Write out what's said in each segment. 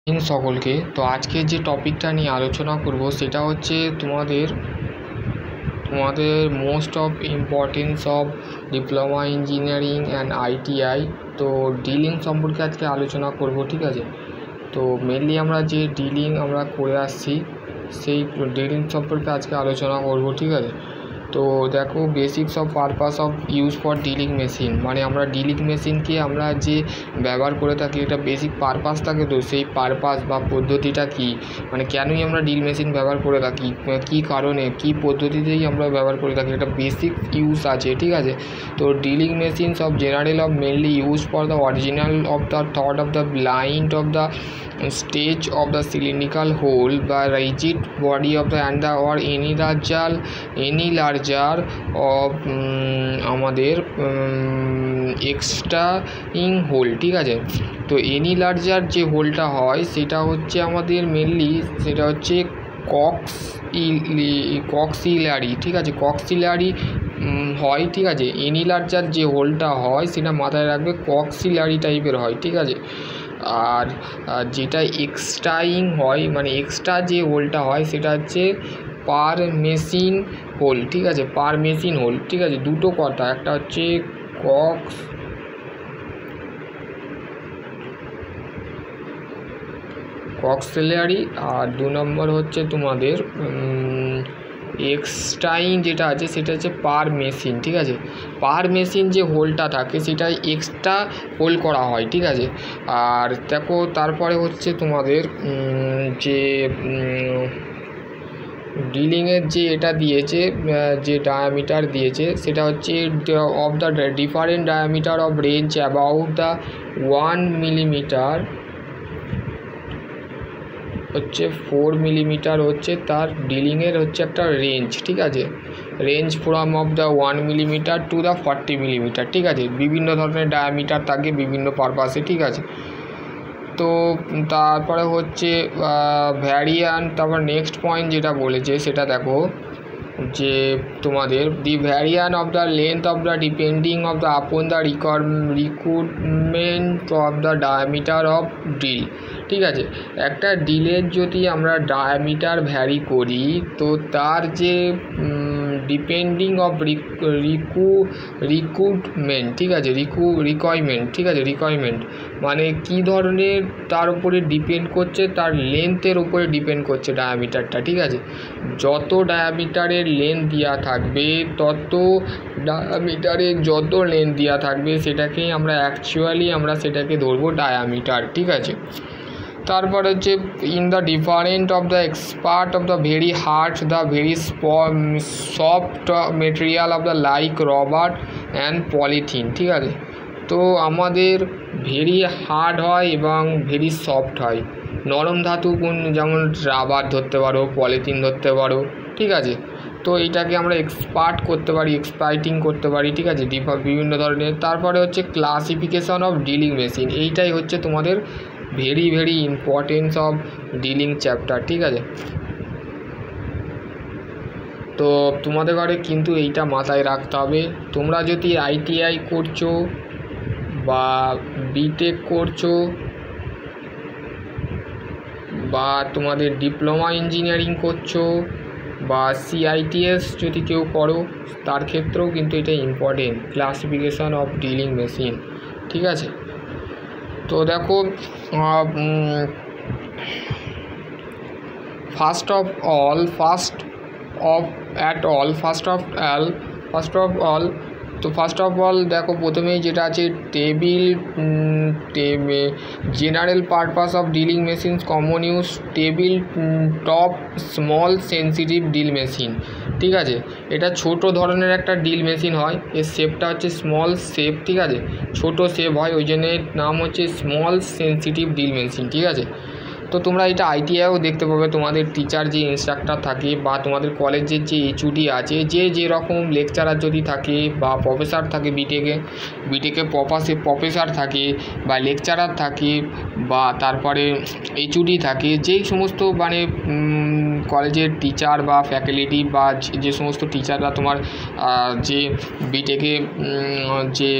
সকলকে। তো আজকে যে টপিকটা নিয়ে আলোচনা করব সেটা হচ্ছে তোমাদের most of importance of diploma engineering and ITI. তো ডিলিং সম্পর্কে আজকে আলোচনা করব, ঠিক আছে। তো মেনলি আমরা যে ডিলিং আমরা করে আসছি সেই ডিলিং সম্পর্কে আজকে আলোচনা করব, ঠিক আছে। তো দেখো, basics of purpose of use for dealing machine, মানে আমরা ডিলিং মেশিনকে আমরা যে ব্যবহার করে থাকি এটা বেসিক পারপাস থাকে। তো সেই পারপাস বা পদ্ধতিটা কি, মানে কেনই আমরা ডিল মেশিন ব্যবহার করে থাকি, কী কারণে, কী পদ্ধতিতেই আমরা ব্যবহার করে থাকি, এটা বেসিক ইউজ আছে, ঠিক আছে। তো dealing machines of general of mainly use for the original of the thought of the blind of the stage of the cylindrical hole বা rigid body of the and the or any larger of আমাদের এক্সট্রাইং whole, ঠিক আছে। তো any larger যে হোলটা হয় সেটা হচ্ছে আমাদের মেনলি সেটা হচ্ছে কক্সিলারি, ঠিক আছে, কক্সিলারি হয়, ঠিক আছে। এনি লার্জার যে হোলটা হয় সেটা মাথায় রাখবে কক্সিলারি টাইপের হয়, ঠিক আছে। আর যেটা এক্সট্রাইং হয়, মানে এক্সট্রা যে হোলটা হয় সেটা হচ্ছে পার মেশিন হোল, ঠিক আছে, পার মেশিন হোল, ঠিক আছে। দুটো কথা, একটা হচ্ছে কক্সিলারি আর 2 নম্বর হচ্ছে তোমাদের এক্সট্রাইং যেটা আছে সেটা হচ্ছে পার মেশিন, ঠিক আছে। পার মেশিন যে হোলটা থাকে সেটা এক্সট্রা হোল করা হয়, ঠিক আছে। আর দেখো, তারপরে হচ্ছে তোমাদের যে ড্রিলিংয়ের যে এটা দিয়েছে, যে ডায়ামিটার দিয়েছে সেটা হচ্ছে of the different diameter of range about the 1 millimetre হচ্ছে 4 মিলিমিটার হচ্ছে তার ড্রিলিংয়ের হচ্ছে একটা রেঞ্জ, ঠিক আছে। Range from of the 1 millimetre to the 40 millimetre, ঠিক আছে। বিভিন্ন ধরনের ডায়ামিটার থাকে বিভিন্ন পারপাসে, ঠিক আছে। তো তারপরে হচ্ছে ভ্যারিয়ান, তারপর নেক্সট পয়েন্ট যেটা বলেছে সেটা দেখো যে তোমাদের the variation of the length of the depending of the upon the recruitment of the diameter of drill, ঠিক আছে। একটা ড্রিলের যদি আমরা ডায়ামিটার ভ্যারি করি তো তার যে ডিপেন্ডিং অফ রিক্রুটমেন্ট, ঠিক আছে, রিকোয়ারমেন্ট, ঠিক আছে, রিকোয়ারমেন্ট মানে কী ধরনের, তার উপরে ডিপেন্ড করছে, তার লেন্থের উপরে ডিপেন্ড করছে ডায়ামিটারটা, ঠিক আছে। যত ডায়ামিটারের লেন্থ দেওয়া থাকবে তত ডায়ামিটারের যত লেন্থ দেওয়া থাকবে সেটাকেই আমরা অ্যাকচুয়ালি আমরা সেটাকে ধরবো ডায়ামিটার, ঠিক আছে। তারপর হচ্ছে in the different of the expert of the very hard the very soft material of the like rubber and polythene, ঠিক আছে। তো আমাদের ভেরি হার্ড হয় এবং ভেরি সফট হয়। নরম ধাতু যেমন রাবার ধরতে পারো, পলিথিন ধরতে পারো, ঠিক আছে। তো এটাকে আমরা এক্সপার্ট করতে পারি, এক্সপার্টিং করতে পারি, ঠিক আছে, বিভিন্ন ধরনের। তারপরে হচ্ছে ক্লাসিফিকেশন অফ ডিলিং মেশিন, এইটাই হচ্ছে তোমাদের very importance of dealing chapter, ঠিক আছে। তো তোমাদের ঘরে কিন্তু এইটা মাথায় রাখতে হবে। তোমরা যদি আইটিআই করছো বা বিটেক করছো বা তোমাদের ডিপ্লোমা ইঞ্জিনিয়ারিং করছো বা সিআইটিএস যদি কেউ করো, তার ক্ষেত্রেও কিন্তু এটা important, classification of dealing machine, ঠিক আছে। তো দেখো, ফার্স্ট অফ অল দেখো, প্রথমেই যেটা আছে general purpose of drilling machines common use table top small sensitive deal machine, ঠিক আছে। এটা ছোট ধরনের একটা ডিল মেশিন হয়, এর শেপটা হচ্ছে স্মল শেপ, ঠিক আছে, ছোট শেপ হয়, ওই জন্য নাম হচ্ছে স্মল সেন্সিটিভ ডিল মেশিন, ঠিক আছে। তো তোমরা এটা আইটিআইও দেখতে পাবে, তোমাদের টিচার যে ইনস্ট্রাক্টর থাকে বা তোমাদের কলেজের যে এইচওডি আছে, যে রকম লেকচারার যদি থাকে বা প্রফেসর থাকে, বিটেকে প্রফেসর থাকে বা লেকচারার থাকে বা তারপরে এইচওডি থাকে, যেই সমস্ত মানে কলেজের টিচার বা ফ্যাকাল্টি বা যে সমস্ত টিচাররা তোমার যে বিটেকে যে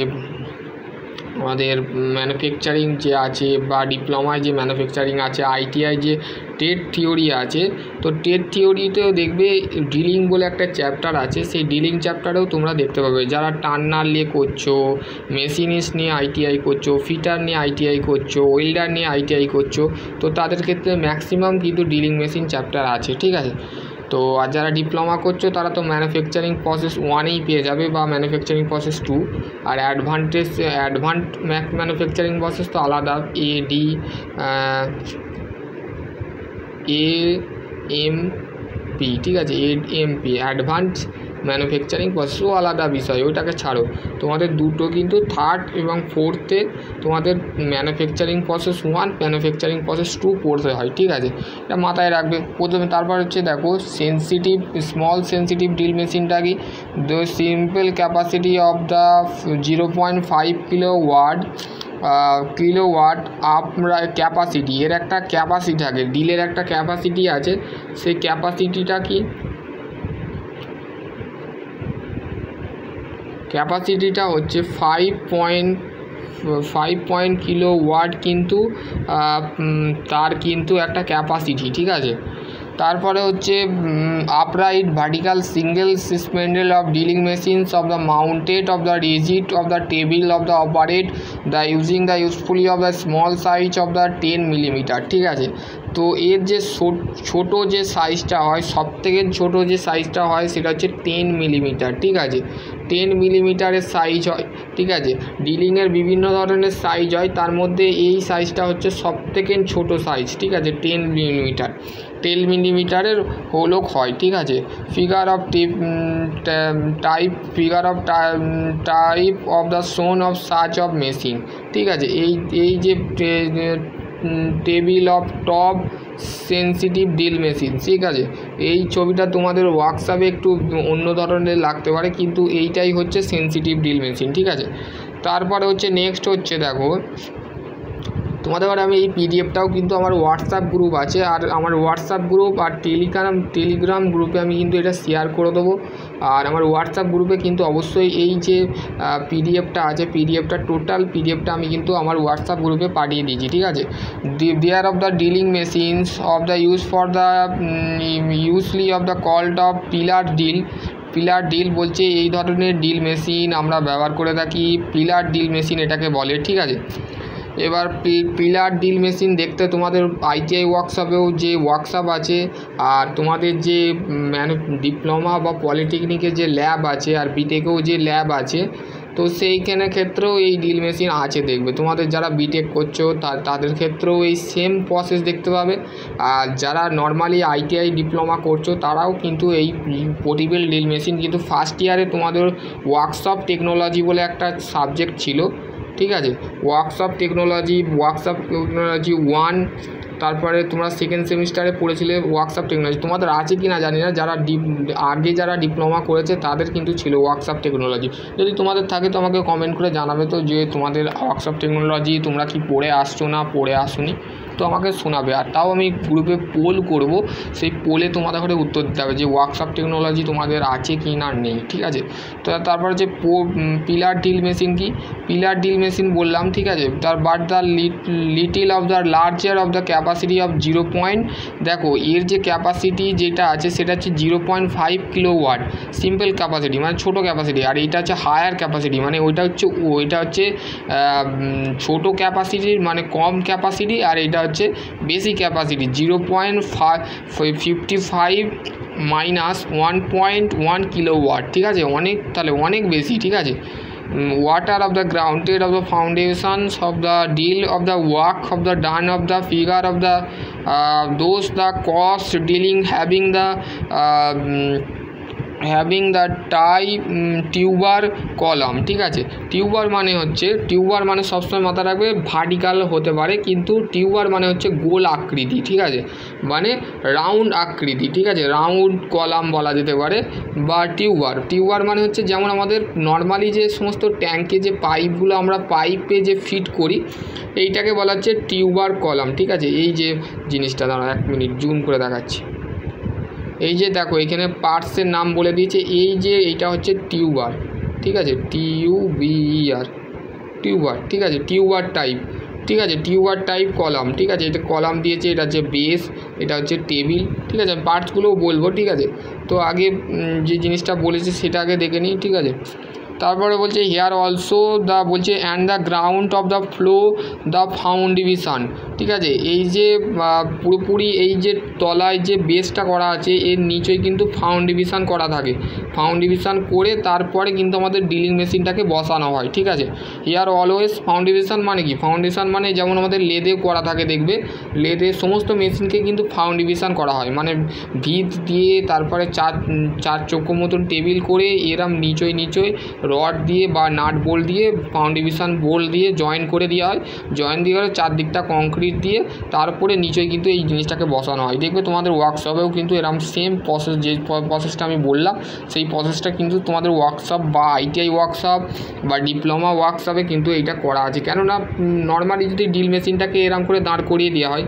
আমাদের ম্যানুফ্যাকচারিং যে আছে বা ডিপ্লোমায় যে ম্যানুফ্যাকচারিং আছে, আইটিআই যে ট্রেড থিওরি আছে, তো ট্রেড থিওরিতেও দেখবে ডিলিং বলে একটা চ্যাপ্টার আছে, সেই ডিলিং চ্যাপ্টারেও তোমরা দেখতে পাবে যারা টার্নার নিয়ে করছো, মেশিনিস্ট নিয়ে আইটিআই করছো, ফিটার নিয়ে আইটিআই করছো, ওয়েল্ডার নিয়ে আইটিআই করছো, তো তাদের ক্ষেত্রে ম্যাক্সিমাম কিন্তু ডিলিং মেশিন চ্যাপ্টার আছে, ঠিক আছে। তো আর যারা ডিপ্লোমা করছো তারা তো ম্যানুফ্যাকচারিং প্রসেস 1এই পেয়ে যাবে বা ম্যানুফ্যাকচারিং প্রসেস 2, আর অ্যাডভান্স ম্যানুফ্যাকচারিং প্রসেস তো আলাদা, এএমপি, ঠিক আছে, এএমপি অ্যাডভান্স ম্যানুফ্যাকচারিং প্রসেসও আলাদা বিষয়, ওইটাকে ছাড়ো। তোমাদের দুটো কিন্তু থার্ড এবং ফোর্থে তোমাদের ম্যানুফ্যাকচারিং প্রসেস 1, ম্যানুফ্যাকচারিং প্রসেস 2 পড়তে হয়, ঠিক আছে, এটা মাথায় রাখবে প্রথমে। তারপর হচ্ছে দেখো স্মল সেন্সিটিভ ড্রিল মেশিনটা কি, the simple capacity of the 0.5 kilowatt আমরা ক্যাপাসিটি, এর একটা ক্যাপাসিটি থাকে, ডিলের একটা ক্যাপাসিটি আছে, সেই ক্যাপাসিটিটা কি, ক্যাপাসিটিটা হচ্ছে 5 কিলোওয়াট, কিন্তু তার কিন্তু একটা ক্যাপাসিটি, ঠিক আছে। তারপরে হচ্ছে upright vertical single spindle of drilling machines of the mounted of the rigid of the table of the operate the using the usefully of the small size of the 10 millimetre, ঠিক আছে। তো এর যে ছোট যে সাইজটা হয়, সবথেকে ছোট যে সাইজটা হয় সেটা হচ্ছে 10 মিলিমিটার, ঠিক আছে, 10 মিলিমিটারের সাইজ হয়, ঠিক আছে। ডিলিংয়ের বিভিন্ন ধরনের সাইজ হয়, তার মধ্যে এই সাইজটা হচ্ছে সবথেকে ছোট সাইজ, ঠিক আছে, 10 মিলিমিটারের হোলক হয়, ঠিক আছে। Figure of type of the son of such of machine, ঠিক আছে। এই যে table of top sensitive drill machine, ঠিক আছে, এই ছবিটা তোমাদের ওয়ার্কশপে একটু অন্য ধরনের লাগতে পারে, কিন্তু এইটাই হচ্ছে সেন্সিটিভ ড্রিল মেশিন, ঠিক আছে। তারপরে হচ্ছে নেক্সট হচ্ছে দেখো তোমাদের আমি এই পিডিএফটাও কিন্তু আমার হোয়াটসঅ্যাপ গ্রুপ আছে, আর আমার হোয়াটসঅ্যাপ গ্রুপ আর টেলিগ্রাম গ্রুপে আমি কিন্তু এটা শেয়ার করে দেবো। আর আমার হোয়াটসঅ্যাপ গ্রুপে কিন্তু অবশ্যই এই যে পিডিএফটা আছে, টোটাল পিডিএফটা আমি কিন্তু আমার হোয়াটসঅ্যাপ গ্রুপে পাঠিয়ে দিয়েছি, ঠিক আছে। There of the drilling machines of the use for the usually of the called of pillar drill বলছে এই ধরনের ডিল মেশিন আমরা ব্যবহার করে থাকি, পিলার ডিল মেশিন এটাকে বলে, ঠিক আছে। এবার পিলার ডিল মেশিন দেখতে তোমাদের আইটিআই ওয়ার্কশপেও যে ওয়ার্কশপ আছে, আর তোমাদের যে ডিপ্লোমা বা পলিটেকনিকের যে ল্যাব আছে, আর বিটেকেও যে ল্যাব আছে, তো সেইখানে ক্ষেত্রেও এই ডিল মেশিন আছে দেখবে। তোমাদের যারা বিটেক করছো তাদের ক্ষেত্রেও এই সেম প্রসেস দেখতে পাবে, আর যারা নর্মালি আইটিআই ডিপ্লোমা করছো তারাও কিন্তু এই পোর্টেবল ডিল মেশিন কিন্তু ফার্স্ট ইয়ারে তোমাদের ওয়ার্কশপ টেকনোলজি বলে একটা সাবজেক্ট ছিল, ঠিক আছে, ওয়ার্কশপ টেকনোলজি 1, তারপরে তোমরা সেকেন্ড সেমিস্টারে পড়েছিলে ওয়ার্কশপ টেকনোলজি, তোমাদের আছে কি না জানি না, যারা ডিপ্লোমা করেছে তাদের কিন্তু ছিল ওয়ার্কশপ টেকনোলজি। যদি তোমাদের থাকে তো আমাকে কমেন্ট করে জানাবে তো যে তোমাদের ওয়ার্কশপ টেকনোলজি তোমরা কি পড়ে আসছো না পড়ে আসোনি, তো আমাকে শোনাবে। আর তাও আমি গ্রুপে পোল করব, সেই পোলে তোমাদের ঘরে উত্তর দিতে হবে যে ওয়ার্কশপ টেকনোলজি তোমাদের আছে কি না নেই, ঠিক আছে। তো তারপর যে পিলার ডিল মেশিন কি, পিলার ডিল মেশিন বললাম, ঠিক আছে। But the little of the larger of the capacity of 0. দেখো এর যে ক্যাপাসিটি যেটা আছে সেটা হচ্ছে 0.5 কিলোওয়াট সিম্পল ক্যাপাসিটি, মানে ছোটো ক্যাপাসিটি, আর এটা হচ্ছে হায়ার ক্যাপাসিটি, মানে ওইটা হচ্ছে ছোট ক্যাপাসিটির মানে কম ক্যাপাসিটি, আর এটা হচ্ছে বেশি ক্যাপাসিটি 0.55 মাইনাস 1.1 কিলোওয়াট, ঠিক আছে, তাহলে অনেক বেশি, ঠিক আছে। water of the grounded of the foundations of the deal of the work of the done of the figure of the those the cost dealing having the tuber column, ঠিক আছে। Tuber মানে সবসময় মাথা রাখবে ভার্টিক্যাল হতে পারে, কিন্তু tuber মানে হচ্ছে গোল আকৃতি, ঠিক আছে, মানে রাউন্ড আকৃতি, ঠিক আছে, রাউন্ড কলাম বলা যেতে পারে বা টিউবার মানে হচ্ছে যেমন আমাদের নর্মালি যে সমস্ত ট্যাঙ্কে যে পাইপগুলো আমরা পাইপে যে ফিট করি এইটাকে বলা হচ্ছে টিউবার কলাম, ঠিক আছে। এই যে জিনিসটা দাঁড়া 1 মিনিট জুম করে দেখাচ্ছি, এই যে দেখো এখানে পার্টসের নাম বলে দিয়েছে, এইটা হচ্ছে টিউবার, ঠিক আছে, TUBER, টিউবার, ঠিক আছে, টিউবার টাইপ, ঠিক আছে, টিউবার টাইপ কলাম, ঠিক আছে, এটা কলাম দিয়েছে, এটা হচ্ছে বেস, এটা হচ্ছে টেবিল, ঠিক আছে, পার্টসগুলোও বলবো, ঠিক আছে। তো আগে যে জিনিসটা বলেছে সেটা আগে দেখে নিই, ঠিক আছে। তারপরে বলছে হেয়ার অলসো দ্য বলছে and the ground of the flow the foundation, ঠিক আছে, এই যে পুরোপুরি এই যে তলায় যে বেসটা করা আছে এর নিচেই কিন্তু ফাউন্ডেশন করা থাকে, ফাউন্ডেশন করে তারপরে কিন্তু আমাদের ড্রিলিং মেশিনটাকে বসানো হয়, ঠিক আছে। হেয়ার অলওয়েজ ফাউন্ডেশন মানে কি, ফাউন্ডেশন মানে যেমন আমাদের লেদে করা থাকে, দেখবে লেদে সমস্ত মেশিনকে কিন্তু ফাউন্ডেশন করা হয়, মানে ভিত দিয়ে তারপরে চার চৌকো মতন টেবিল করে এরম নিচই রড দিয়ে বা নাট বোল্ট দিয়ে ফাউন্ডেশন বোল্ট দিয়ে জয়েন করে দেওয়া হয়, জয়েন দিয়ে চারদিকটা কংক্রিট দিয়ে তারপরে নিচেই কিন্তু এই জিনিসটাকে বসানো হয়। দেখবে তোমাদের ওয়ার্কশপেও কিন্তু এরকম সেম প্রসেস, যে প্রসেসটা আমি বললাম সেই প্রসেসটা কিন্তু তোমাদের ওয়ার্কশপ বা আইটিআই ওয়ার্কশপ বা ডিপ্লোমা ওয়ার্কশপে কিন্তু এইটা করা আছে। কেননা নর্মালি যদি ড্রিল মেশিনটাকে এরকম করে দাঁড় করিয়ে দেওয়া হয়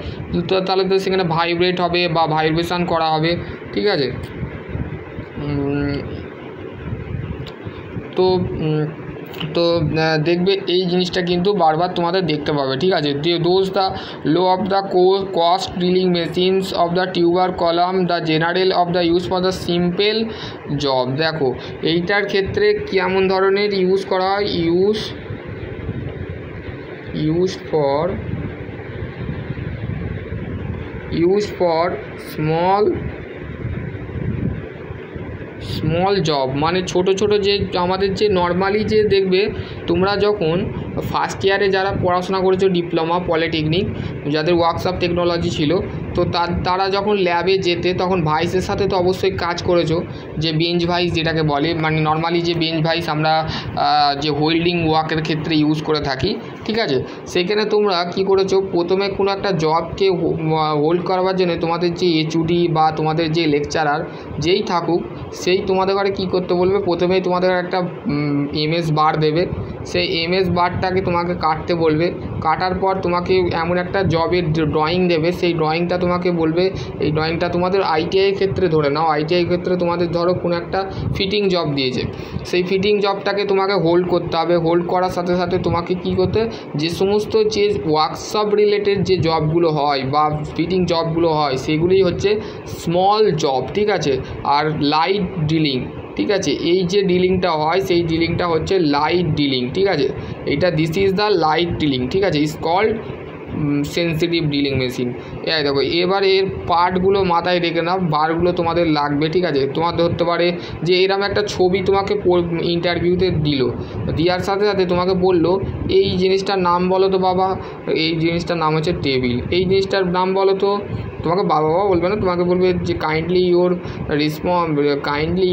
তো তাহলে তো সেখানে ভাইব্রেট হবে বা ভাইব্রেশন করা হবে, ঠিক আছে। তো দেখবে এই জিনিসটা কিন্তু বারবার তোমাদের দেখতে পাবে, ঠিক আছে। Those the low of the cost drilling machines of the tuber column the general of the use for the simple job. দেখো এইটার ক্ষেত্রে কেমন ধরনের ইউজ করা হয়, ইউজ ফর স্মল জব, মানে ছোট যে আমাদের যে নর্মালি যে দেখবে তোমরা যখন ফার্স্ট ইয়ারে যারা পড়াশোনা করেছো ডিপ্লোমা পলিটেকনিক, যাদের ওয়ার্কশপ টেকনোলজি ছিল, তো তারা যখন ল্যাবে যেতে তখন ভাইসের সাথে তো অবশ্যই কাজ করেছো, যে বেঞ্চ ভাইস যেটাকে বলে, মানে নর্মালি যে বেঞ্চ ভাইস আমরা যে হোল্ডিং ওয়ার্কের ক্ষেত্রে ইউজ করে থাকি, ঠিক আছে। সেখানে তোমরা কি করেছো, প্রথমে কোনো একটা জবকে হোল্ড করবার জন্য তোমাদের যে এইচওডি বা তোমাদের যে লেকচারার যেই থাকুক সেই তোমাদের ঘরে কী করতে বলবে, প্রথমেই তোমাদের একটা এমএস বার দেবে, সেই এমএস বারটাকে তোমাকে কাটতে বলবে, কাটার পর তোমাকে এমন একটা জবের ড্রয়িং দেবে, সেই ড্রয়িংটা তোমাকে বলবে, এই ড্রয়িংটা তোমাদের আইটিআই ক্ষেত্রে ধরে নাও, আইটিআই ক্ষেত্রে তোমাদের ধরো কোনো একটা ফিটিং জব দিয়েছে, সেই ফিটিং জবটাকে তোমাকে হোল্ড করতে হবে। হোল্ড করার সাথে সাথে তোমাকে কী করতে, যে সমস্ত যে ওয়ার্কশপ রিলেটেড যে জবগুলো হয় বা ফিটিং জবগুলো হয় সেগুলোই হচ্ছে স্মল জব, ঠিক আছে। আর লাইট ড্রিলিং, ঠিক আছে, এই যে ডিলিংটা হয় সেই ডিলিংটা হচ্ছে লাইট ডিলিং, ঠিক আছে, এটা this is the light drilling, ঠিক আছে, is called sensitive drilling machine. এই দেখো এবার এর পার্টগুলো মাথায় রেখে নাও, বারগুলো তোমাদের লাগবে, ঠিক আছে। তোমার ধরতে পারে যে এরকম একটা ছবি তোমাকে ইন্টারভিউতে দিল, দেওয়ার সাথে সাথে তোমাকে বললো এই জিনিসটার নাম বলো তো বাবা, এই জিনিসটার নাম হচ্ছে টেবিল, এই জিনিসটার নাম বলো তো, তোমাকে বাবা বলবে না, তোমাকে বলবে যে kindly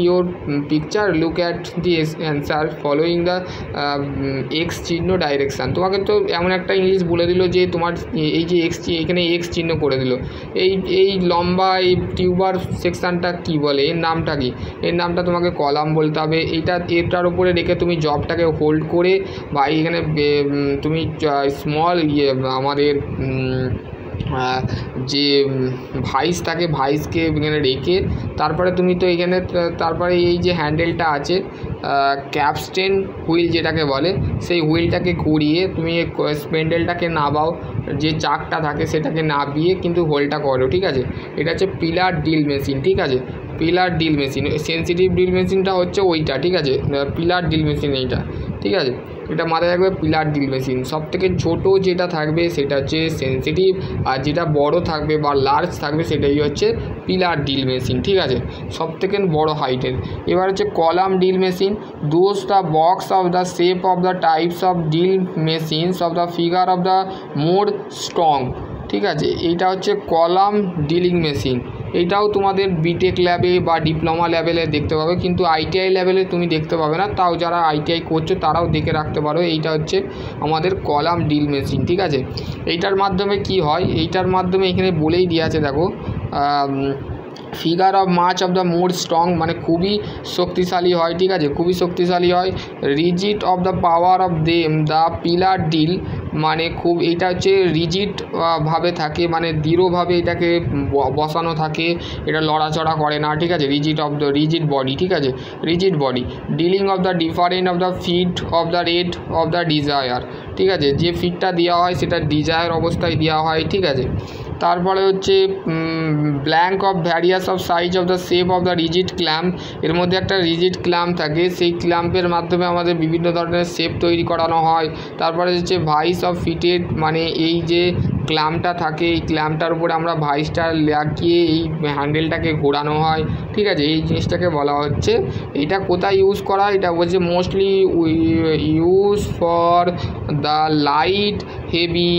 your picture look at the answer following the x চিহ্ন ডাইরেকশান। তোমাকে তো এমন একটা ইংলিশ বলে দিল যে তোমার এই যে এখানে এক্স চিহ্ন করে দিল, এই লম্বা এই টিউবার সেকশানটা কি বলে, এর নামটা কি, এর নামটা তোমাকে কলাম বলতে হবে। এটার উপরে রেখে তুমি জবটাকে হোল্ড করে বা এখানে তুমি স্মল আমাদের যে ভাইস থাকে ভাইসকে এখানে রেখে তারপরে তুমি তো এখানে তারপরে এই যে হ্যান্ডেলটা আছে ক্যাপস্টেন হুইল যেটাকে বলে, সেই হুইলটাকে ঘুরিয়ে তুমি স্পেন্ডেলটাকে নাবাও, যে চাকটা থাকে সেটাকে নাবিয়ে কিন্তু হোলটা করো, ঠিক আছে। এটা হচ্ছে পিলার ড্রিল মেশিন, ঠিক আছে, pillar drill machine. Sensitive drill মেশিনটা হচ্ছে ওইটা, ঠিক আছে, পিলার ড্রিল মেশিন এইটা, ঠিক আছে, এটা মাথায় রাখবে। পিলার ড্রিল মেশিন সবথেকে ছোটো যেটা থাকবে সেটা হচ্ছে সেন্সিটিভ, আর যেটা বড় থাকবে বা লার্জ থাকবে সেটাই হচ্ছে পিলার ড্রিল মেশিন, ঠিক আছে, সবথেকে বড় হাইটের। এবার হচ্ছে column drill machine, those the box of the shape of the types of drill machines of the figure of the more strong, ঠিক আছে। এইটা হচ্ছে কলাম ড্রিলিং মেশিন, এইটাও তোমাদের বিটেক ল্যাবে বা ডিপ্লোমা লেভেলে দেখতে পাবে, কিন্তু আইটিআই লেভেলে তুমি দেখতে পাবে না, তাও যারা আইটিআই করছো তারাও দেখে রাখতে পারো। এইটা হচ্ছে আমাদের কলাম ড্রিল মেশিন, ঠিক আছে। এইটার মাধ্যমে কি হয়, এইটার মাধ্যমে এখানে বলেই দেওয়া আছে, দেখো figure of much of the more strong, মানে খুবই শক্তিশালী হয়, ঠিক আছে, খুবই শক্তিশালী হয়। Rigid of the power of them the pillar drill মানে খুব এইটা হচ্ছে রিজিড ভাবে থাকে, মানে দৃঢ়ভাবে এটাকে বসানো থাকে, এটা লড়াচড়া করে না, ঠিক আছে। রিজিড বডি, ঠিক আছে, rigid body. Drilling of the different of the fit of the rate of the desire, ঠিক আছে, যে ফিটটা দেওয়া হয় সেটা ডিজায়ার অবস্থায় দেওয়া হয়, ঠিক আছে। তারপরে হচ্ছে blank of various of size of the shape of the rigid clamp, এর মধ্যে একটা রিজিড ক্ল্যাম্প থাকে, সেই ক্ল্যাম্পের মাধ্যমে আমাদের বিভিন্ন ধরনের শেপ তৈরি করানো হয়। তারপরে হচ্ছে ভাইস অফ ফিটেড, মানে এই যে ক্ল্যাম্পটা থাকে এই ক্ল্যাম্পটার উপরে আমরা ভাইসটা লাগিয়ে এই হ্যান্ডেলটাকে ঘোরানো হয়, ঠিক আছে, এই জিনিসটাকে বলা হচ্ছে। এটা কোথায় ইউজ করা হয়, এটা বলছে mostly use for the light heavy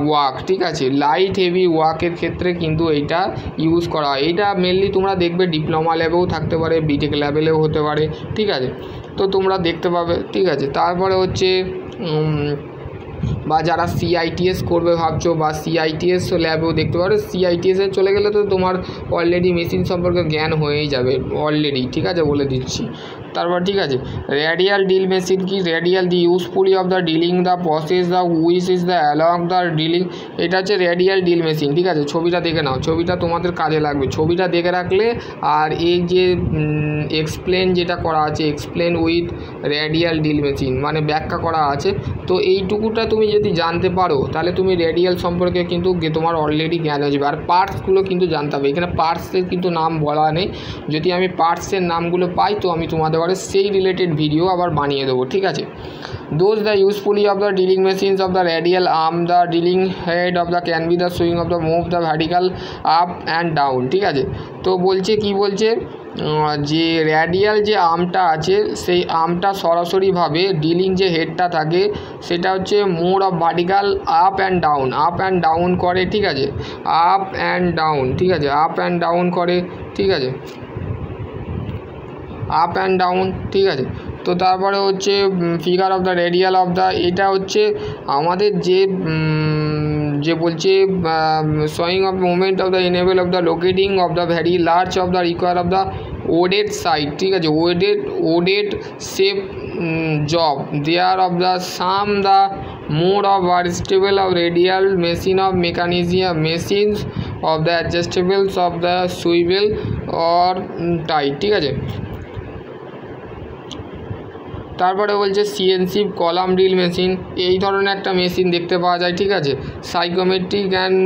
work, ঠিক আছে, লাইট হেভি ওয়ার্কের ক্ষেত্রে কিন্তু এইটা ইউজ করা হয়। এইটা মেনলি তোমরা দেখবে ডিপ্লোমা লেভেলেও থাকতে পারে, বিটেক লেভেলেও হতে পারে, ঠিক আছে, তো তোমরা দেখতে পাবে, ঠিক আছে। তারপরে হচ্ছে বা যারা সিআইটিএস করবে ভাবছো বা সিআইটিএস ল্যাবেও দেখতে পারো, সিআইটিএসে চলে গেলে তো তোমার অলরেডি মেশিন সম্পর্কে জ্ঞান হয়েই যাবে অলরেডি, ঠিক আছে, বলে দিচ্ছি। তারপর ঠিক আছে, রেডিয়াল ডিল মেশিন কি, radial the usefully of the drilling the process the which is the along the drilling, এটা হচ্ছে রেডিয়াল ডিল মেশিন, ঠিক আছে। ছবিটা দেখে নাও, ছবিটা তোমাদের কাজে লাগবে, ছবিটা দেখে রাখলে আর এই যে এক্সপ্লেন যেটা করা আছে, explain with radial drill machine মানে ব্যাখ্যা করা আছে, তো এইটুকুটা তুমি যদি জানতে পারো তাহলে তুমি রেডিয়াল সম্পর্কে কিন্তু তোমার অলরেডি জ্ঞান হয়ে যাবে। আর পার্টসগুলো কিন্তু জানতে হবে, এখানে পার্টসের কিন্তু নাম বলা নেই, যদি আমি পার্টসের নামগুলো পাই তো আমি তোমাদের সেই রিলেটেড ভিডিও আবার বানিয়ে দেবো, ঠিক আছে। Those the usefully of the drilling machines of the radial arm, the drilling head of the can be the swing of the move the vertical up and down, ঠিক আছে। তো বলছে কি বলছে যে রেডিয়াল যে আর্মটা আছে সেই আর্মটা সরাসরিভাবে ডিলিং যে হেডটা থাকে সেটা হচ্ছে mode of vertical up and down করে, ঠিক আছে, আপ অ্যান্ড ডাউন, ঠিক আছে, আপ অ্যান্ড ডাউন করে, ঠিক আছে, আপ অ্যান্ড ডাউন, ঠিক আছে। তো তারপরে হচ্ছে figure of the radial of the, এটা হচ্ছে আমাদের যে বলছে showing of movement of the enable of the locating of the very large of the require of the odd side, ঠিক আছে, odd shape job there of the some the mode of adjustable of radial machine of machines of the adjustables of the swivel or tight, ঠিক আছে। তারপরে বলছে CNC column drill machine, এই ধরনের একটা machine দেখতে পাওয়া যায়, ঠিক আছে। Psychometric and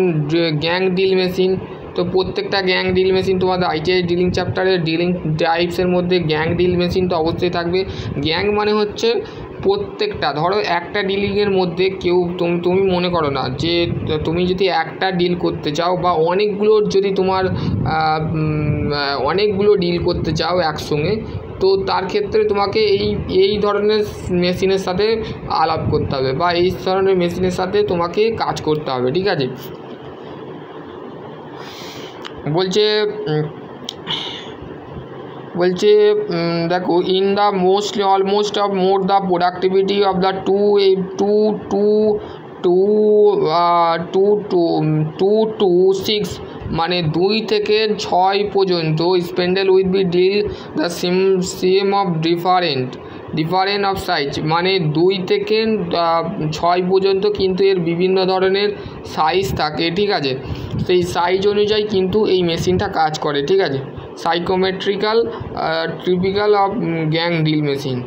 gang drill machine, তো প্রত্যেকটা গ্যাং ড্রিল মেশিন তোমাদের আইটিআই ড্রিলিং চ্যাপ্টারের ড্রিলিং টাইপসের মধ্যে গ্যাং ড্রিল মেশিন তো অবশ্যই থাকবে। গ্যাং মানে হচ্ছে প্রত্যেকটা, ধরো একটা ডিলিংয়ের মধ্যে কেউ তুমি মনে করো না যে তুমি যদি একটা ডিল করতে চাও বা অনেকগুলোর যদি তোমার অনেকগুলো ডিল করতে চাও একসঙ্গে, তো তার ক্ষেত্রে তোমাকে এই ধরনের মেশিনের সাথে আলাপ করতে হবে বা এই ধরনের মেশিনের সাথে তোমাকে কাজ করতে হবে, ঠিক আছে। বলছে দেখো in the almost of more the productivity of the two two 6 মানে 2 থেকে 6 পর্যন্ত spindle with be drill the same of different of size, মানে 2 থেকে 6 পর্যন্ত কিন্তু এর বিভিন্ন ধরনের সাইজ থাকে, ঠিক আছে। সেই সাইজ অনুযায়ী কিন্তু এই মেশিনটা কাজ করে, ঠিক আছে। Psychometrical typical of gang drill machine.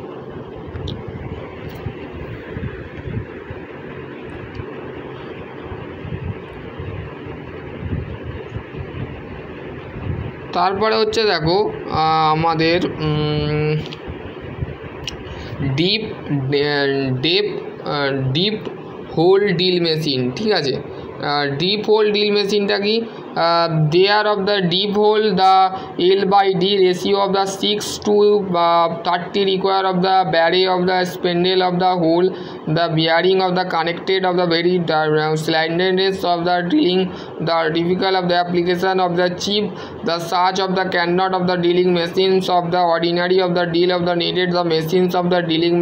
তারপরে হচ্ছে দেখো আমাদের ডিপ হোল ড্রিল মেশিন, ঠিক আছে। ডিপ হোল ড্রিল মেশিনটা কি, there of the deep hole the L/D ratio of the 6 to 30 require of the barrel of the spindle of the hole, the bearing of the connected of the very slenderness of the drilling, the difficult of the application of the chip, the search of the cannot of the drilling machines of the ordinary of the deal of the needed the machines of the drilling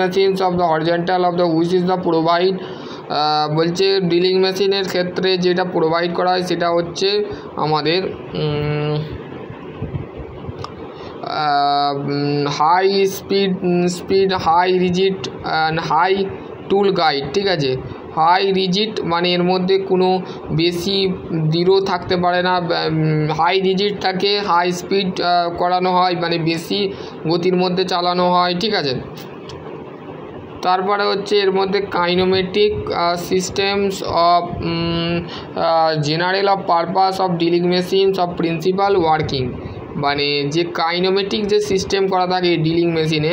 machines of the horizontal of the which is the provide বলছে drilling মেশিনের ক্ষেত্রে যেটা provide করা হয় সেটা হচ্ছে আমাদের high speed high rigid and high tool guide, ঠিক আছে। হাই রিজিড মানে এর মধ্যে কোনো বেশি দৃঢ় থাকতে পারে না, হাই রিজিড থাকে, হাই স্পিড করানো হয়, মানে বেশি গতির মধ্যে চালানো হয়, ঠিক আছে। তারপরে হচ্ছে এর মধ্যে kinematic systems of general of purpose of drilling machines of principal working, মানে যে কাইনোমেটিক যে সিস্টেম করা থাকে ডিলিং মেশিনে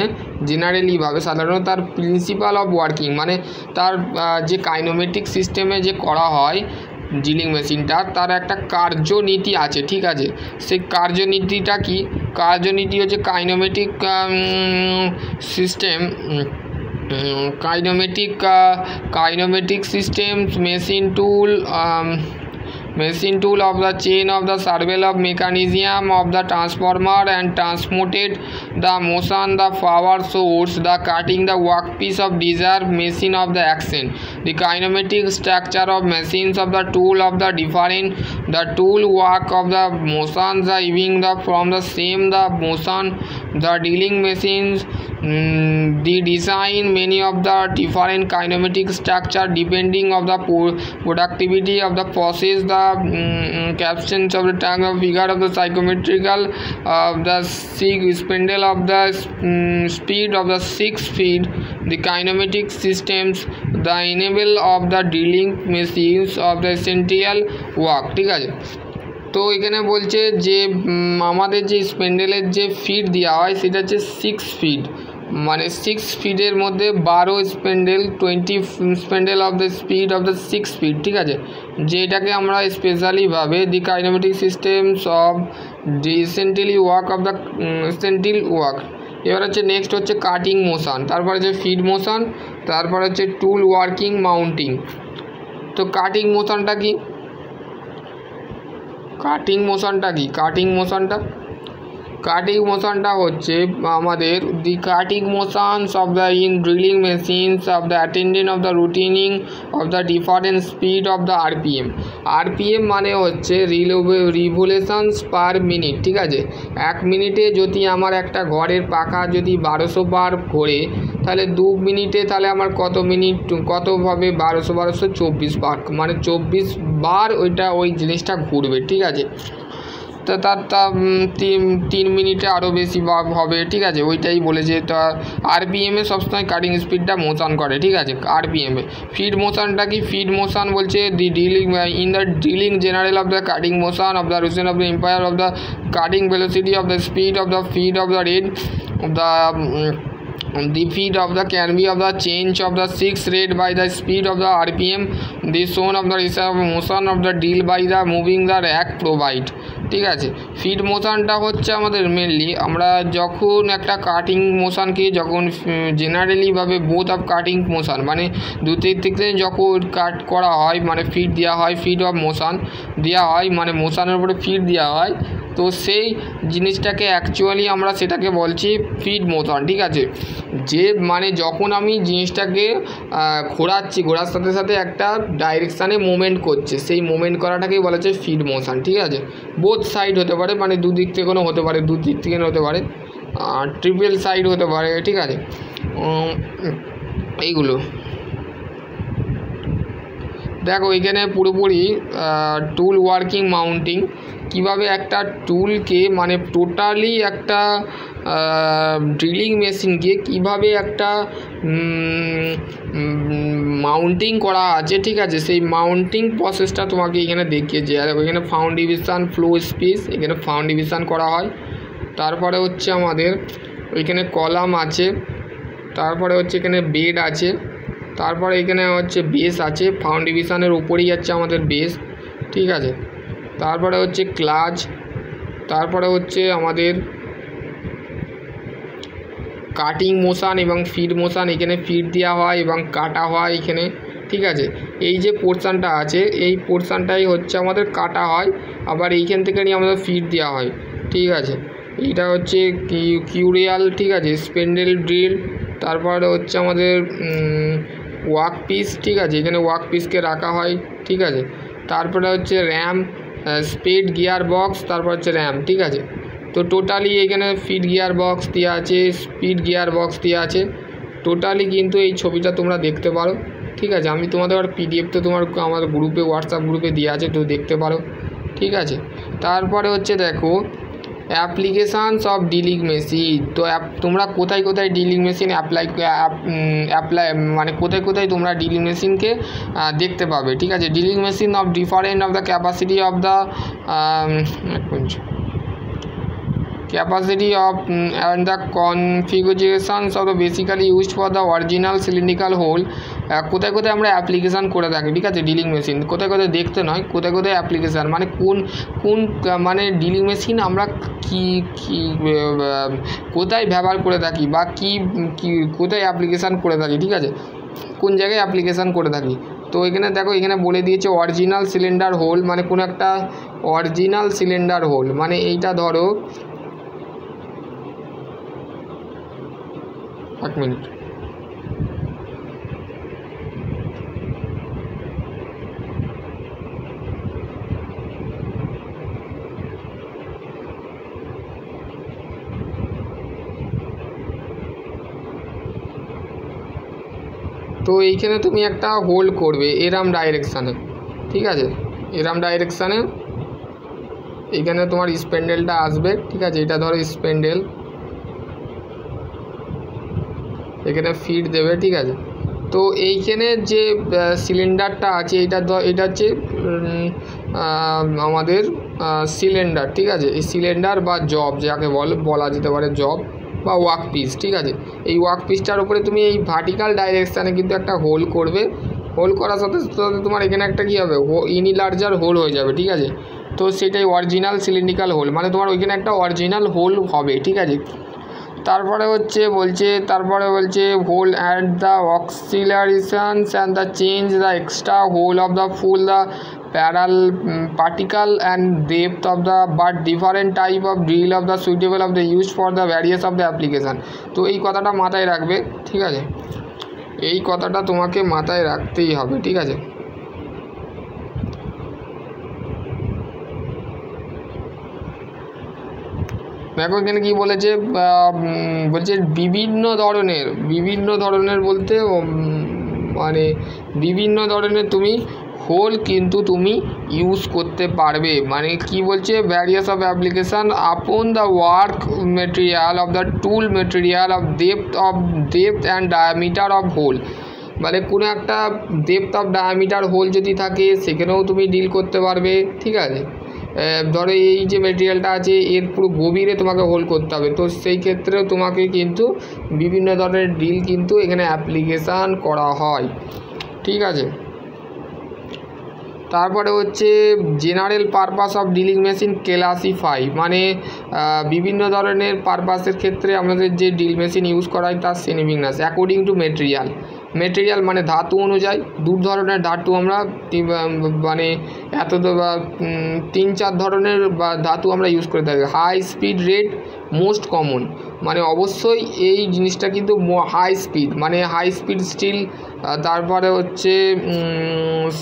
জেনারেলিভাবে সাধারণত তার প্রিন্সিপাল অফ ওয়ার্কিং, মানে তার যে কাইনোমেটিক সিস্টেমে যে করা হয় ড্রিলিং মেশিনটা, তার একটা কার্যনীতি আছে, ঠিক আছে। সেই কার্যনীতিটা কি? কার্যনীতি হচ্ছে kinematic system, kinematic systems machine tool of the chain of the serval of mechanism of the transformer and transmuted the motion the power source the cutting the workpiece of desired machine of the action. The kinematic structure of machines of the tool of the different the tool work of the motion the even the from the same the motion the dealing machines, the design many of the different kinematic structure depending of the productivity of the process, the captions of the time of figure of the psychometrical the spindle of the speed of the 6 speed, the kinematic systems the enable of the drilling machines of the essential work, ঠিক আছে। তো এখানে বলছে যে আমাদের যে স্পেন্ডেলের যে feed দেওয়া হয় সেটা হচ্ছে 6 ফিড, মানে 6 ফিডের মধ্যে 12 spindle, 20 spindle of the speed of the 6 feed, ঠিক আছে। যেটাকে আমরা স্পেশালিভাবে the kinematic systems of the essentially work of the essential work. এবার হচ্ছে নেক্সট হচ্ছে কাটিং মোশন, তারপর হচ্ছে ফিড মোশন, তারপর হচ্ছে টুল ওয়ার্কিং মাউন্টিং। তো কাটিং মোশনটা কি? কাটিং মোশনটা হচ্ছে আমাদের the cutting motions of the in drilling machines of the attendant of the routining of the different speed of the RPM মানে হচ্ছে রিভলিউশনস পার মিনিট, ঠিক আছে। 1 মিনিটে যদি আমার একটা ঘরের পাখা যদি 1200 বার ঘোরে, তাহলে 2 মিনিটে তাহলে আমার কতভাবে 1200 24 বার, মানে 24 বার ওই জিনিসটা ঘুরবে, ঠিক আছে। তা তার 3 মিনিটে আরও বেশি হবে, ঠিক আছে। ওইটাই বলেছে। তা আরপিএমে সবসময় কাটিং স্পিডটা মোশন করে, ঠিক আছে। আরপিএমে ফিড মোশনটা কি? ফিড মোশন বলছে the dealing in the dealing general of the cutting motion of the rotation of the empire of the cutting velocity of the speed of the feed of the rate of the feed of the can be of the change of the 6 rate by the speed of the rpm, the zone of the reserve motion of the deal by the moving the rack provide, ঠিক আছে। Feed মোশনটা হচ্ছে আমাদের mainly আমরা যখন একটা cutting মোশনকে যখন জেনারেলিভাবে both of cutting motion মানে দুটির থেকে যখন কাট করা হয়, মানে ফিড দেওয়া হয়, ফিড অফ মোশন দেওয়া হয়, মানে মোশনের উপরে ফিড দেওয়া হয়, তো সেই জিনিসটাকে অ্যাকচুয়ালি আমরা সেটাকে বলছি ফিড মোশন, ঠিক আছে। যে মানে যখন আমি জিনিসটাকে ঘোরাচ্ছি, ঘোরার সাথে সাথে একটা ডাইরেকশানে মুভমেন্ট করছে, সেই মুভমেন্ট করাটাকেই বলা হচ্ছে ফিড মোশন, ঠিক আছে। বোথ সাইড হতে পারে, মানে দুদিক থেকে হতে পারে, দুদিক থেকে হতে পারে, ট্রিপল সাইড হতে পারে, ঠিক আছে। এইগুলো দেখো এখানে পুরোপুরি টুল ওয়ার্কিং মাউন্টিং, কিভাবে একটা টুলকে মানে টোটালি একটা ড্রিলিং মেশিনকে কিভাবে একটা মাউন্টিং করা আছে, ঠিক আছে। সেই মাউন্টিং প্রসেসটা তোমাকে এখানে দেখিয়েছে। আর এখানে ফাউন্ড ডিভিশন ফ্লো স্পেস, এখানে ফাউন্ড ডিভিশন করা হয়। তারপরে হচ্ছে আমাদের এখানে কলাম আছে, তারপরে হচ্ছে এখানে বেড আছে, তারপরে এখানে হচ্ছে বেস আছে, ফাউন্ড ডিভিশনের উপরেই যাচ্ছে আমাদের বেস, ঠিক আছে। তারপরে হচ্ছে ক্লাচ, তারপরে হচ্ছে আমাদের কাটিং মোশন এবং ফিড মোশন, এখানে ফিড দেওয়া হয় এবং কাটা হয় এখানে, ঠিক আছে। এই যে পোর্শনটা আছে এই পোর্শনটাই হচ্ছে আমাদের কাটা হয়, আবার এইখান থেকে নিয়ে আমাদের ফিড দেওয়া হয়, ঠিক আছে। এইটা হচ্ছে কিউরিয়াল, ঠিক আছে, স্পেন্ডেল ড্রিল, তারপরে হচ্ছে আমাদের ওয়ার্ক পিস, ঠিক আছে। এখানে ওয়ার্ক পিসকে রাখা হয়, ঠিক আছে। তারপরে হচ্ছে র্যাম, স্পিড গিয়ার বক্স, তারপর হচ্ছে র্যাম, ঠিক আছে। তো টোটালি এখানে ফিড গিয়ার বক্স দেওয়া আছে, স্পিড গিয়ার বক্স দেওয়া আছে, টোটালি কিন্তু এই ছবিটা তোমরা দেখতে পারো, ঠিক আছে। আমি তোমাদের আর পিডিএফ তো তোমার আমার গ্রুপে হোয়াটসঅ্যাপ গ্রুপে দেওয়া আছে, তো দেখতে পারো, ঠিক আছে। তারপরে হচ্ছে দেখো অ্যাপ্লিকেশানস অফ ডিলিং মেশিন। তো তোমরা কোথায় কোথায় ডিলিং মেশিন অ্যাপ্লাই মানে কোথায় কোথায় তোমরা ডিলিং মেশিনকে দেখতে পাবে, ঠিক আছে। Dealing machine of different of the capacity of the capacity of and the configurations of the basically used for the original cylindrical hole। কোথায় কোথায় আমরা অ্যাপ্লিকেশান করে থাকি, ঠিক আছে। ডিলিং মেশিন কোথায় কোথায় দেখতে নয়, কোথায় কোথায় অ্যাপ্লিকেশান মানে কোন কোন মানে ডিলিং মেশিন আমরা কি কি কোথায় ব্যবহার করে থাকি বা কি কি কোথায় অ্যাপ্লিকেশান করে থাকি, ঠিক আছে, কোন জায়গায় অ্যাপ্লিকেশান করে থাকি। তো এখানে দেখো এখানে বলে দিয়েছে অরিজিনাল সিলিন্ডার হোল, মানে কোনো একটা অরিজিনাল সিলিন্ডার হোল মানে এইটা ধরো এক মিনিট, তো এইখানে তুমি একটা হোল্ড করবে এরম ডাইরেকশানে, ঠিক আছে, এরম ডাইরেকশানে এইখানে তোমার স্প্যান্ডেলটা আসবে, ঠিক আছে। এটা ধরো স্প্যান্ডেল, এখানে ফিট দেবে, ঠিক আছে। তো এইখানে যে সিলিন্ডারটা আছে এটা হচ্ছে আমাদের সিলিন্ডার, ঠিক আছে। এই সিলিন্ডার বা জব যাকে বলা যেতে পারে জব বা ওয়ার্ক পিস, ঠিক আছে। এই ওয়ার্ক পিসটার উপরে তুমি এই ভার্টিক্যাল ডাইরেকশানে কিন্তু একটা হোল করবে, হোল করার সাথে সাথে তোমার এখানে একটা কী হবে ইনিলার্জার হোল হয়ে যাবে, ঠিক আছে। তো সেটাই অরিজিনাল সিলিন্ড্রিক্যাল হোল, মানে তোমার ওইখানে একটা অরিজিনাল হোল হবে, ঠিক আছে। তারপরে বলছে hole at the accelerations and the change the extra hole of the full the parallel particle and depth of the but different type of drill of the suitable of the use for the various of the application. তো এই কথাটা মাথায় রাখবে, ঠিক আছে, এই কথাটা তোমাকে মাথায় রাখতেই হবে, ঠিক আছে। দেখো এখানে কী বলেছে, বলছে বিভিন্ন ধরনের বলতে মানে বিভিন্ন ধরনের তুমি হোল কিন্তু তুমি ইউজ করতে পারবে, মানে কি বলছে various of application upon the work material of the tool material of depth and diameter of hole, মানে কোনো একটা ডেপথ অফ ডায়ামিটার হোল যদি থাকে সেখানেও তুমি ডিল করতে পারবে, ঠিক আছে। ধরো এই যে মেটেরিয়ালটা আছে এর পুরো গভীরে তোমাকে হোল করতে হবে, তো সেই ক্ষেত্রেও তোমাকে কিন্তু বিভিন্ন ধরনের ডিল কিন্তু এখানে অ্যাপ্লিকেশান করা হয়, ঠিক আছে। তারপরে হচ্ছে general purpose of dealing machine classify, মানে বিভিন্ন ধরনের পারপাসের ক্ষেত্রে আমাদের যে ডিল মেশিন ইউজ করা হয় তার শ্রেণীবিন্যাস অ্যাকর্ডিং টু মেটেরিয়াল মানে ধাতু অনুযায়ী। দু ধরনের ধাতু আমরা মানে তিন চার ধরনের বা ধাতু আমরা ইউজ করে থাকি। High speed red most common, মানে অবশ্যই এই জিনিসটা কিন্তু হাই স্পিড মানে হাই স্পিড স্টিল, তারপরে হচ্ছে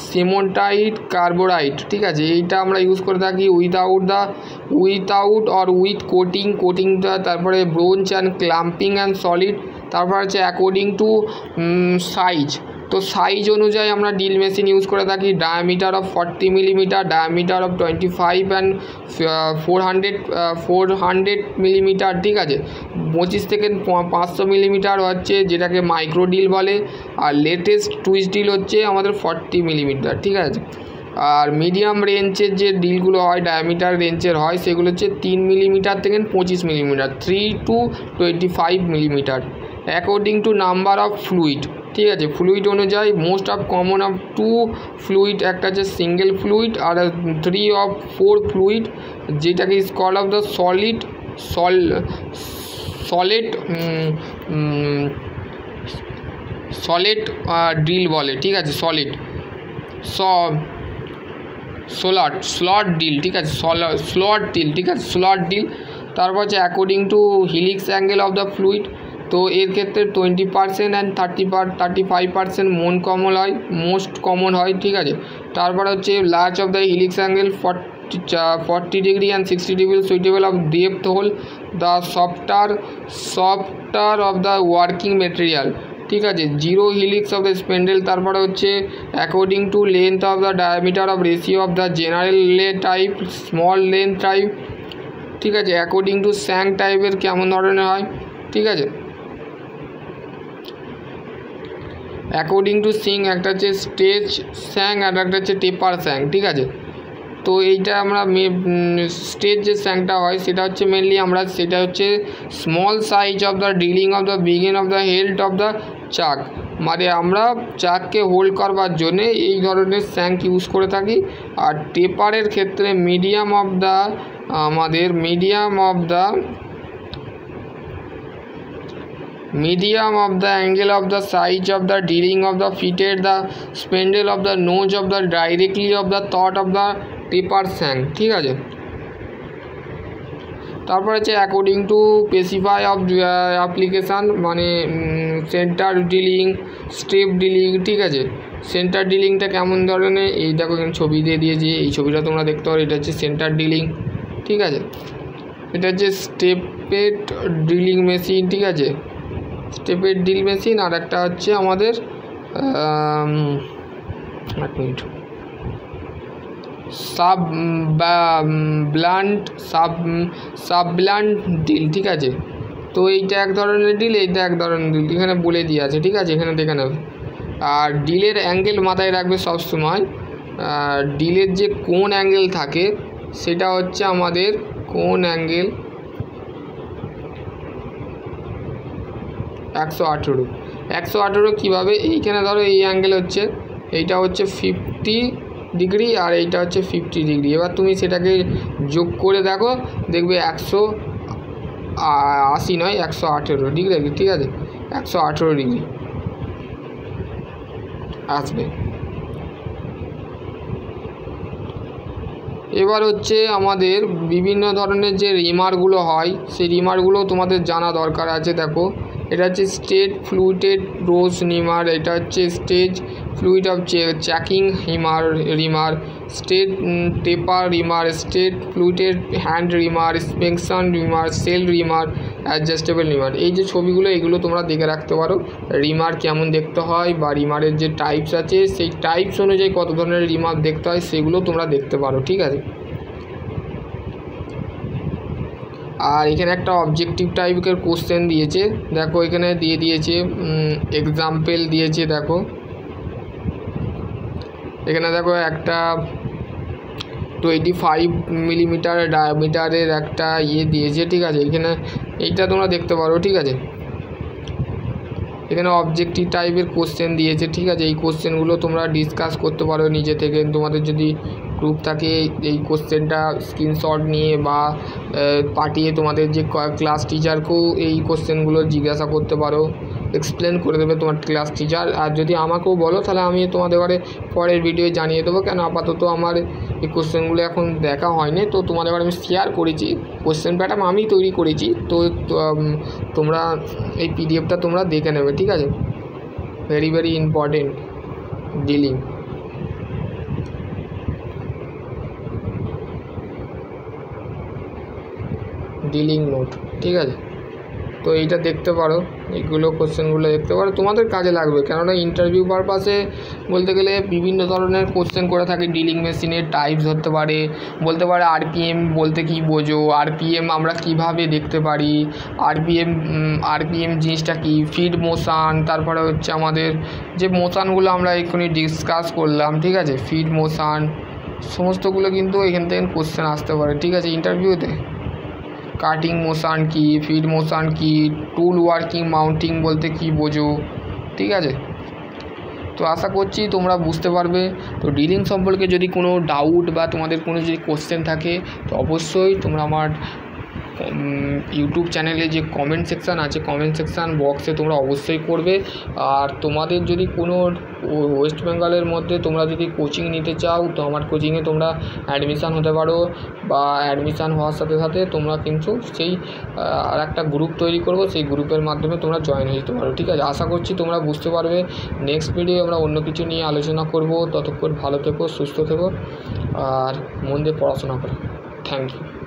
সিমোন্টাইট কার্বোরাইট, ঠিক আছে, এইটা আমরা ইউজ করে থাকি উইথাউট অর উইথ কোটিংটা, তারপরে bronze and clamping and solid. তারপর হচ্ছে অ্যাকর্ডিং টু সাইজ, তো সাইজ অনুযায়ী আমরা ডিল মেশিন ইউজ করে থাকি। Diameter of 40 millimetre, diameter of 25 and 400 millimetre, ঠিক আছে। 25 থেকে 500 মিলিমিটার হচ্ছে যেটাকে মাইক্রো ডিল বলে, আর লেটেস্ট টুইস্ট ডিল হচ্ছে আমাদের 40 মিলিমিটার, ঠিক আছে। আর মিডিয়াম রেঞ্জের যে ডিলগুলো হয় ডায়ামিটার রেঞ্জের হয় সেগুলো হচ্ছে 3 মিলিমিটার থেকে 25 millimetre, 3 to 25 millimetre according to number of fluid, ঠিক আছে। ফ্লুইড অনুযায়ী most of common of 2 fluid, একটা হচ্ছে সিঙ্গেল ফ্লুইড আর 3 of 4 ফ্লুইড, যেটাকে is call of the solid drill বলে, ঠিক আছে। স্লট ডিল, ঠিক আছে, স্লট ডিল। তারপর হচ্ছে according to helix angle of the fluid, তো এর ক্ষেত্রে 20% অ্যান্ড 35% মোস্ট কমন হয়, ঠিক আছে। তারপর হচ্ছে large of the helix angle 40 degree and 60 degree suitable of depth hole, the softer of the working material, ঠিক আছে। Zero helix of the spindle, তারপরে হচ্ছে according to length of the diameter of ratio of the general type small length type, ঠিক আছে। According to স্যাং টাইপের কেমন ধরনের হয়, ঠিক আছে। অ্যাকর্ডিং টু সিং একটা হচ্ছে স্টেজ স্যাং আর একটা হচ্ছে টেপার স্যাং, ঠিক আছে। তো এইটা আমরা স্টেজ যে স্যাংটা হয় সেটা হচ্ছে মেনলি আমরা সেটা হচ্ছে small size of the drilling of the begin of the held of the চাক, মানে আমরা চাককে হোল্ড করবার জন্যে এই ধরনের স্যাঙ্ক ইউজ করে থাকি। আর টেপারের ক্ষেত্রে medium of the angle of the size of the drilling of the fitted the spindle of the nose of the directly of the thought of the taper shank, ঠিক আছে। তারপর হচ্ছে according to specify of application, মানে centre drilling step drilling, ঠিক আছে। Centre ডিলিংটা কেমন ধরনের, এই দেখো এখানে ছবি দিয়ে দিয়েছি, এই ছবিটা তোমরা দেখতে পারো, এটা হচ্ছে সেন্টার ডিলিং, ঠিক আছে। এটা হচ্ছে স্টেপেড ড্রিলিং মেশিন, ঠিক আছে, স্টেপেড ড্রিল মেশিন। আর একটা হচ্ছে আমাদের এক মিনিট সাব ব্লান্ট ডিল, ঠিক আছে। তো এইটা এক ধরনের ডিল, এইটা এক ধরনের ডিল, এখানে বলে দিয়ে আছে, ঠিক আছে, এখানে দেখে নেবে। আর ডিলের অ্যাঙ্গেল মাথায় রাখবে সবসময়, ডিলের যে কোন অ্যাঙ্গেল থাকে সেটা হচ্ছে আমাদের কোন অ্যাঙ্গেল 118 কীভাবে, এইখানে ধরো এই অ্যাঙ্গেল হচ্ছে, এইটা হচ্ছে 50 ডিগ্রি আর এইটা হচ্ছে 50 ডিগ্রি। এবার তুমি সেটাকে যোগ করে দেখো, দেখবে 180 নয় 118 ডিগ্রি, ঠিক আছে, 118 ডিগ্রি আসবে। এবার হচ্ছে আমাদের বিভিন্ন ধরনের যে রিমারগুলো হয় সেই রিমারগুলো তোমাদের জানা দরকার আছে। দেখো এটা হচ্ছে স্টেট ফ্লুইডেড রোজ রিমার, এটা হচ্ছে stage fluid of chucking reamer, state taper reamer, state fluted hand reamer, inspection reamer, shell reamer, adjustable reamer. এই যে ছবিগুলো এগুলো তোমরা দেখে রাখতে পারো, রিমার কেমন দেখতে হয় বা রিমারের যে টাইপস আছে সেই টাইপস অনুযায়ী কত ধরনের রিমার দেখতে হয় সেগুলো তোমরা দেখতে পারো, ঠিক আছে। আর এখানে একটা অবজেক্টিভ টাইপের কোশ্চেন দিয়েছে, দেখো এখানে দিয়ে দিয়েছে এক্সাম্পল দিয়েছে, দেখো এখানে দেখো একটা 25 মিলিমিটার ডায়ামিটারের একটা দিয়েছে, ঠিক আছে। এখানে এইটা তোমরা দেখতে পারো, ঠিক আছে। এখানে অবজেক্টিভ টাইপের কোশ্চেন দিয়েছে, ঠিক আছে। এই কোশ্চেনগুলো তোমরা ডিসকাস করতে পারো নিজে থেকে, তোমাদের যদি গ্রুপ থাকে এই কোশ্চেনটা স্ক্রিনশট নিয়ে বা পাঠিয়ে তোমাদের যে ক্লাস টিচারকেও এই কোশ্চেনগুলো জিজ্ঞাসা করতে পারো, এক্সপ্লেন করে দেবে তোমার ক্লাস টিচার। আর যদি আমাকেও বলো তাহলে আমি তোমাদের ঘরে পরের ভিডিও জানিয়ে দেবো, কেন আপাতত আমার এই কোশ্চেনগুলো এখন দেখা হয়নি, তো তোমাদের ঘরে আমি শেয়ার করেছি, কোশ্চেন প্যাটার্ন আমি তৈরি করেছি, তো তোমরা এই পিডিএফটা তোমরা দেখে নেবে, ঠিক আছে। Very very important dealing note, ঠিক আছে। তো এইটা দেখতে পারো, এইগুলো কোশ্চেনগুলো দেখতে পারো, তোমাদের কাজে লাগবে। কেননা ইন্টারভিউ পারপাসে বলতে গেলে বিভিন্ন ধরনের কোশ্চেন করে থাকে। ডিলিং মেশিনের টাইপস ধরতে পারে, বলতে পারে আরপিএম বলতে কি বোঝো, আরপিএম আমরা কিভাবে দেখতে পারি, আরপিএম জিনিসটা কি, ফিড মোশান, তারপরে হচ্ছে আমাদের যে মোশানগুলো আমরা এক্ষুনি ডিসকাস করলাম, ঠিক আছে, ফিড মোশান সমস্তগুলো কিন্তু এখান থেকে কোশ্চেন আসতে পারে, ঠিক আছে, ইন্টারভিউতে। কাটিং মোশান কি, ফিড মোশান কি, টুল ওয়ার্কিং মাউন্টিং বলতে কি বোঝো, ঠিক আছে। তো আশা করছি তোমরা বুঝতে পারবে। তো ডিলিং সম্পর্কে যদি কোনো ডাউট বা তোমাদের কোনো যদি কোশ্চেন থাকে তো অবশ্যই তোমরা আমার ইউটিউব চ্যানেলে যে কমেন্ট সেকশান আছে কমেন্ট সেকশান বক্সে তোমরা অবশ্যই করবে। আর তোমাদের যদি কোনো ওয়েস্ট বেঙ্গলের মধ্যে তোমরা যদি কোচিং নিতে চাও তো আমার কোচিংয়ে তোমরা অ্যাডমিশান হতে পারো, বা অ্যাডমিশান হওয়ার সাথে সাথে তোমরা কিন্তু সেই আর একটা গ্রুপ তৈরি করবো, সেই গ্রুপের মাধ্যমে তোমরা জয়েন হয়ে যেতে পারো, ঠিক আছে। আশা করছি তোমরা বুঝতে পারবে। নেক্সট ভিডিও আমরা অন্য কিছু নিয়ে আলোচনা করব। ততক্ষণ ভালো থেকো, সুস্থ থেকো আর মন দিয়ে পড়াশোনা করো। Thank you.